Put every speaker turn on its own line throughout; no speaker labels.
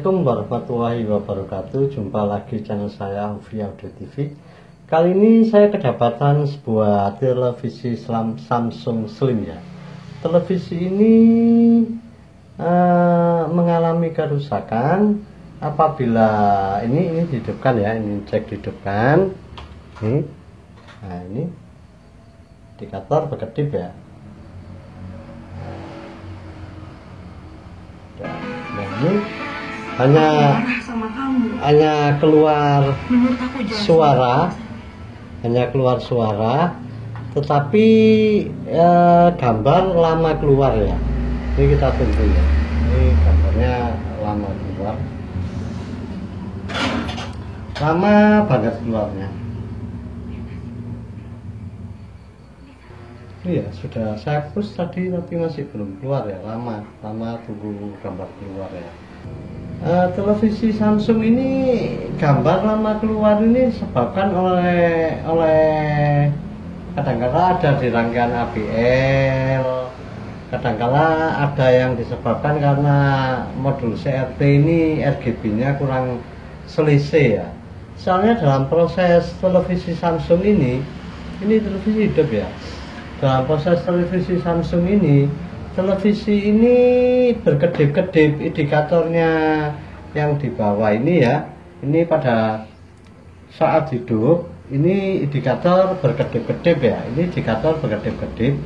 Assalamualaikum warahmatullahi wabarakatuh. Jumpa lagi channel saya Hufi Audio TV. Kali ini saya kedapatan sebuah televisi Samsung Slim ya. Televisi ini mengalami kerusakan apabila ini dihidupkan ya. Ini cek dihidupkan. Nah ini indikator berkedip ya. Nah ini hanya keluar suara, tetapi gambar lama keluar ya. Ini kita tunggu ya. Ini gambarnya lama keluar, lama banget keluarnya. Iya, sudah saya push tadi tapi masih belum keluar ya. Lama tunggu gambar keluar ya. Televisi Samsung ini gambar lama keluar ini disebabkan oleh kadang-kala ada di rangkaian ABL, kadang-kala ada yang disebabkan karena modul CRT ini RGB-nya kurang selisih ya. Soalnya dalam proses televisi Samsung ini televisi hidup ya. Dalam proses televisi Samsung ini, televisi ini berkedip-kedip indikatornya yang di bawah ini ya. Ini pada saat hidup, ini indikator berkedip-kedip ya. Ini indikator berkedip-kedip.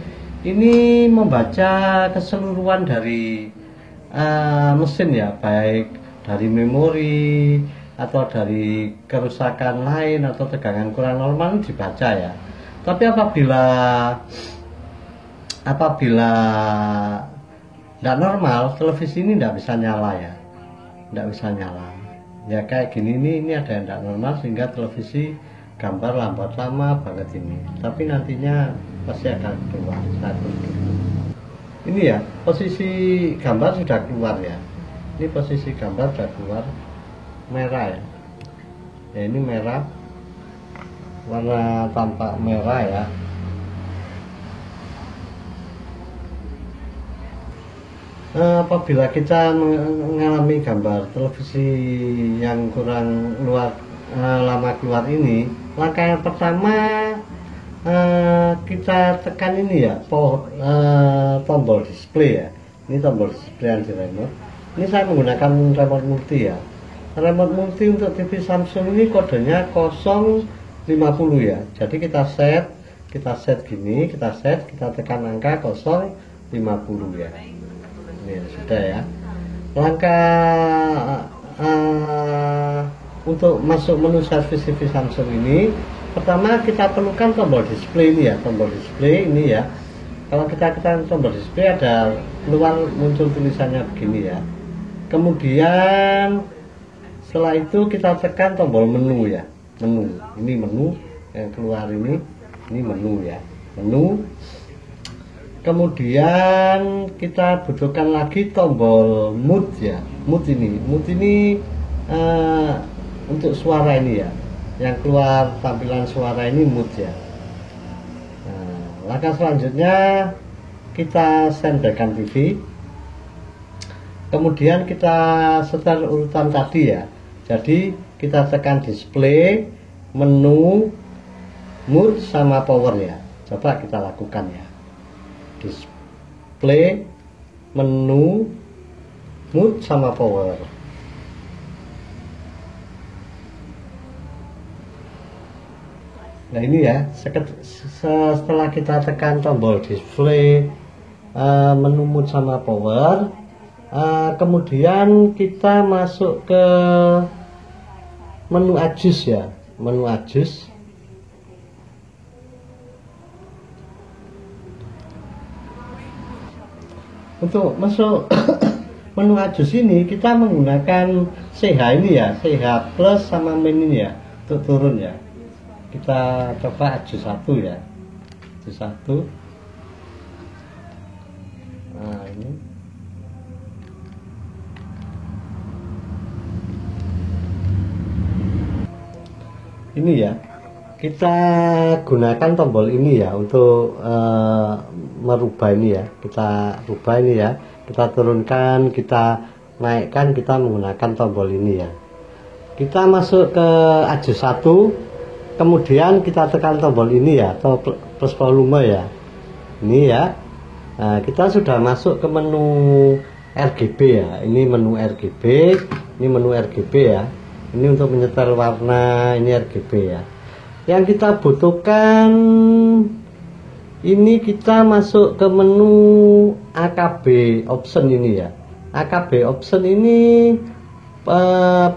Ini membaca keseluruhan dari mesin ya, baik dari memori atau dari kerusakan lain atau tegangan kurang normal dibaca ya. Tapi apabila tidak normal, televisi ini tidak bisa nyala ya, tidak bisa nyala ya. Kayak gini ini ada yang tidak normal sehingga televisi gambar lambat lama banget ini. Tapi nantinya pasti akan keluar. Ini ya, posisi gambar sudah keluar ya. Ini posisi gambar sudah keluar merah ya. Ya ini merah, warna tampak merah ya. Apabila kita mengalami gambar televisi yang kurang lama keluar ini, langkah yang pertama kita tekan ini ya, tombol display ya. Ini tombol display yang di remote. Ini saya menggunakan remote multi ya. Remote multi untuk TV Samsung ini kodenya 050 ya. Jadi kita set gini, kita tekan angka 050 ya. Ini sudah ya. Langkah untuk masuk menu servis TV Samsung ini, pertama kita perlukan tombol display ini ya. Tombol display ini ya. Kalau kita tekan tombol display ada keluar muncul tulisannya begini ya. Kemudian setelah itu kita tekan tombol menu ya. Menu. Ini menu yang keluar ini menu ya. Menu. Kemudian kita butuhkan lagi tombol mute ya. Mute ini untuk suara ini ya. Yang keluar tampilan suara ini mute ya. Nah, langkah selanjutnya kita senderkan TV. Kemudian kita setel urutan tadi ya. Jadi kita tekan display, menu, mute sama power ya. Coba kita lakukan ya. Display, menu, mute sama power. Nah ini ya, setelah kita tekan tombol display, menu, mute sama power, kemudian kita masuk ke menu adjust ya. Menu adjust. Untuk masuk menu adjust ini kita menggunakan CH ini ya, CH plus sama min ini ya, untuk turun ya. Kita coba adjust 1 ya. Adjust 1. Nah ini ya, kita gunakan tombol ini ya untuk merubah ini ya. Kita rubah ini ya, kita turunkan, kita naikkan kita menggunakan tombol ini ya. Kita masuk ke adjust 1, kemudian kita tekan tombol ini ya, atau plus volume ya. Ini ya. Nah, kita sudah masuk ke menu RGB ya. Ini menu RGB, ini menu RGB ya. Ini untuk menyetel warna, ini RGB ya. Yang kita butuhkan ini, kita masuk ke menu AKB option ini ya. AKB option ini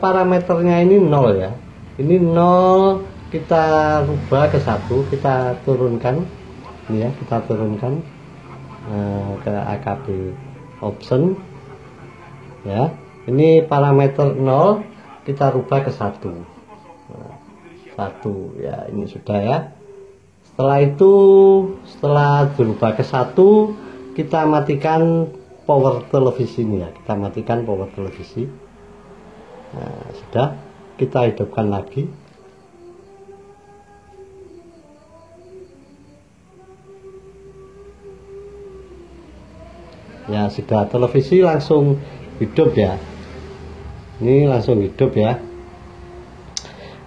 parameternya ini 0 ya. Ini 0, kita rubah ke 1, kita turunkan ini ya, kita turunkan ke AKB option ya. Ini parameter 0, kita rubah ke 1. 1 ya, ini sudah ya. Setelah itu, setelah berubah ke 1, kita matikan power televisi ini ya. Kita matikan power televisi. Nah, sudah, kita hidupkan lagi. Ya sudah, televisi langsung hidup ya. Ini langsung hidup ya.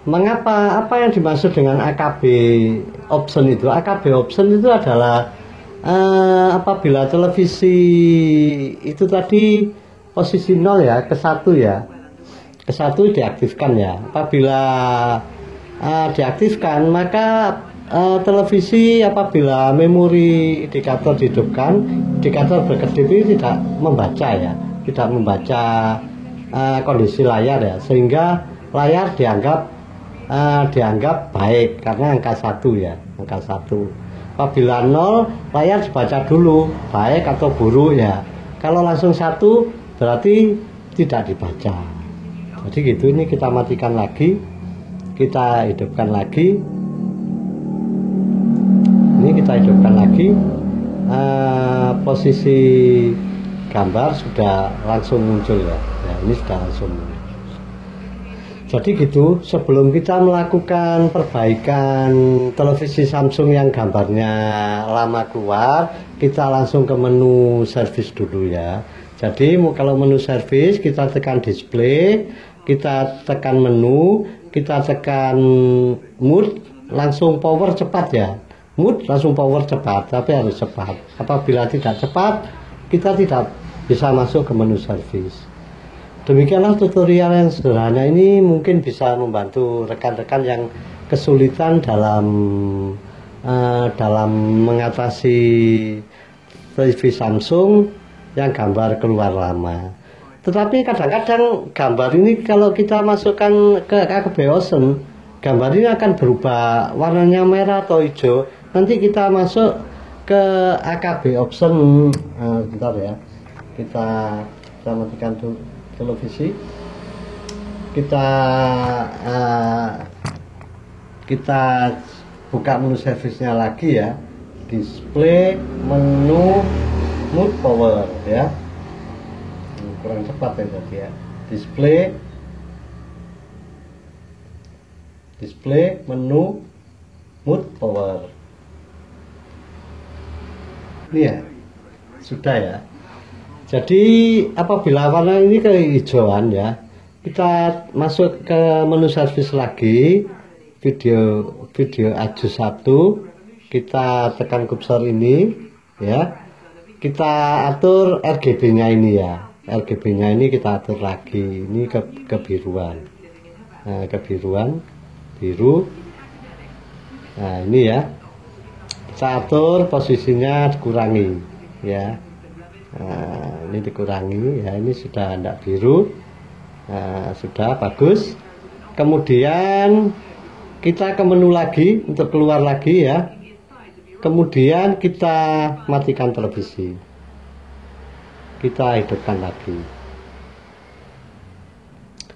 Mengapa, apa yang dimaksud dengan AKB option itu? AKB option itu adalah apabila televisi itu tadi posisi 0 ya, ke 1 ya, ke 1 diaktifkan ya. Apabila diaktifkan, maka televisi apabila memori indikator dihidupkan, indikator berkedip ini tidak membaca ya, tidak membaca kondisi layar ya, sehingga layar dianggap baik karena angka 1 ya, angka 1. Apabila 0, layar dibaca dulu baik atau buruk ya. Kalau langsung 1 berarti tidak dibaca. Jadi gitu. Ini kita matikan lagi, kita hidupkan lagi. Ini kita hidupkan lagi. Posisi gambar sudah langsung muncul ya. Nah, ini sudah langsung muncul. Jadi gitu, sebelum kita melakukan perbaikan televisi Samsung yang gambarnya lama keluar, kita langsung ke menu service dulu ya. Jadi kalau menu service, kita tekan display, kita tekan menu, kita tekan mood, langsung power cepat ya. Mood langsung power cepat, tapi harus cepat. Apabila tidak cepat, kita tidak bisa masuk ke menu service. Demikianlah tutorial yang sederhana ini, mungkin bisa membantu rekan-rekan yang kesulitan dalam mengatasi TV Samsung yang gambar keluar lama. Tetapi kadang-kadang gambar ini kalau kita masukkan ke AKB option, gambar ini akan berubah warnanya merah atau hijau. Nanti kita masuk ke AKB option, bentar ya, kita matikan dulu televisi, kita buka menu servisnya lagi ya, display, menu, mood, power ya. Kurang cepat ya tadi ya. Display, menu, mood, power. Ini ya, sudah ya. Jadi apabila warna ini kehijauan ya, kita masuk ke menu service lagi, video adjust 1, kita tekan kursor ini ya, kita atur RGB-nya ini ya, RGB-nya ini kita atur lagi, ini kebiruan, nah, kebiruan, biru, nah ini ya, kita atur posisinya dikurangi ya. Nah, ini dikurangi ya, ini sudah tidak biru. Nah, sudah bagus. Kemudian kita ke menu lagi untuk keluar lagi ya. Kemudian kita matikan televisi, kita hidupkan lagi.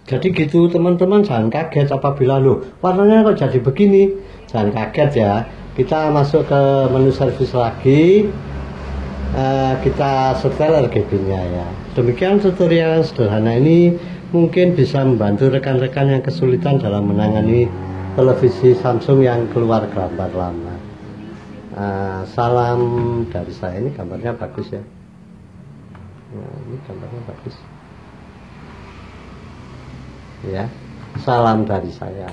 Jadi gitu teman-teman, jangan kaget apabila loh warnanya kok jadi begini, jangan kaget ya. Kita masuk ke menu service lagi, kita setel RGB-nya ya. Demikian tutorial sederhana ini, mungkin bisa membantu rekan-rekan yang kesulitan dalam menangani televisi Samsung yang keluar gambar lama. Salam dari saya, ini gambarnya bagus ya. Nah, ini gambarnya bagus. ya. Salam dari saya.